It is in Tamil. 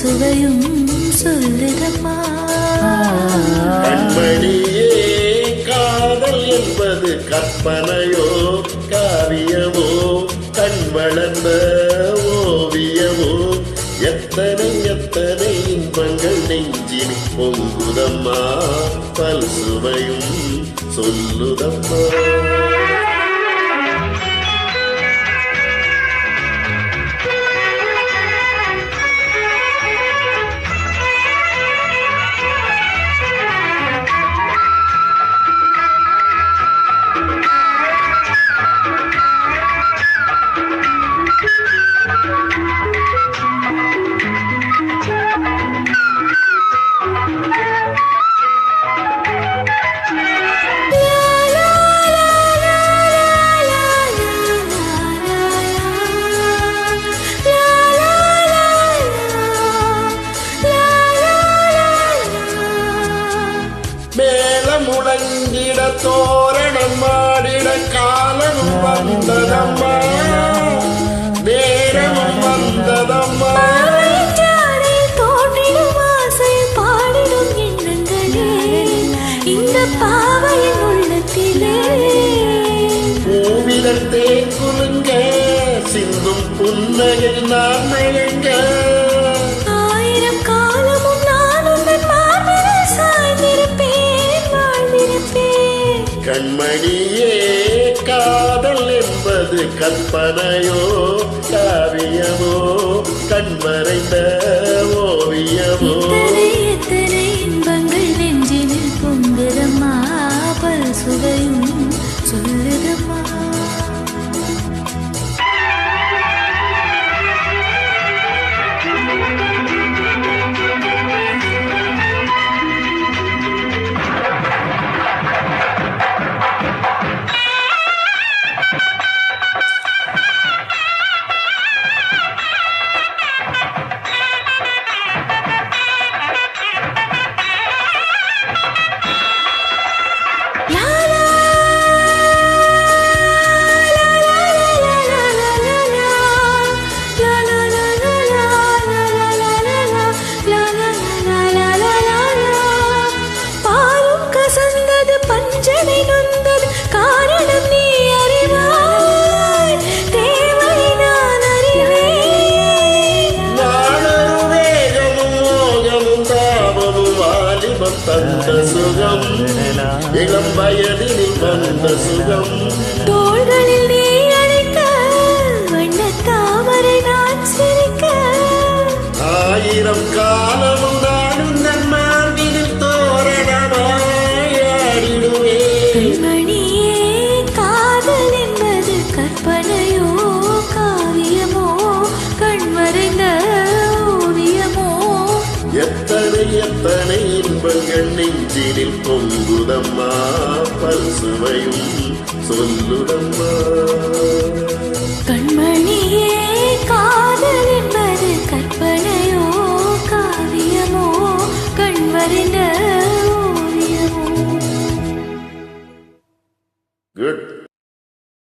சுவையும் சொல்லுதம்மா. கண்மணியே காதல் என்பது கற்பனையோ காவியமோ கண் வளர்ந்த ஓவியமோ எத்தனை எத்தனை இன்பங்கள் நெஞ்சில் பொங்குதம்மா பல் சுவையும் சொல்லுதம்மா. முழங்கிட தோரணம் மாடிட காலமும் வந்ததம்மா நேரமும் வந்ததம்மா. தோன்றிடும் ஆசை பாடிடும் எண்ணங்களே இந்த பாவையின் உள்ளத்திலே பூவிதழ் தேன் குலுங்க சிந்தும் புன்னகை நான் மயங்க கண்மணியே காதல் என்பது கற்பனையோ காவியமோ கண்மறைந்த ஓவியமோ எத்தனை இன்பங்கள் நெஞ்சினில் பொங்குதம்மா பல் சுவையும் சொல்லுதம்மா. தந்த சுகம் இளம் வயதில் வந்த சுகம் தோள்களில் நீ அழைக்க வண்ண தாமரை நான் சிரிக்க ஆயிரம் காலமும் நானும் நன்மார்பில் தோரணமாய் ஆடிடுவேன். மணியே காதல் என்பது கற்பனையோ காவியமோ கண்மறைந்த ஓவியமோ எத்தனை எத்தனை இன்பங்கள் நெஞ்சினில் பொங்குதம்மா பல் சுவையும் சொல்லுதம்மா.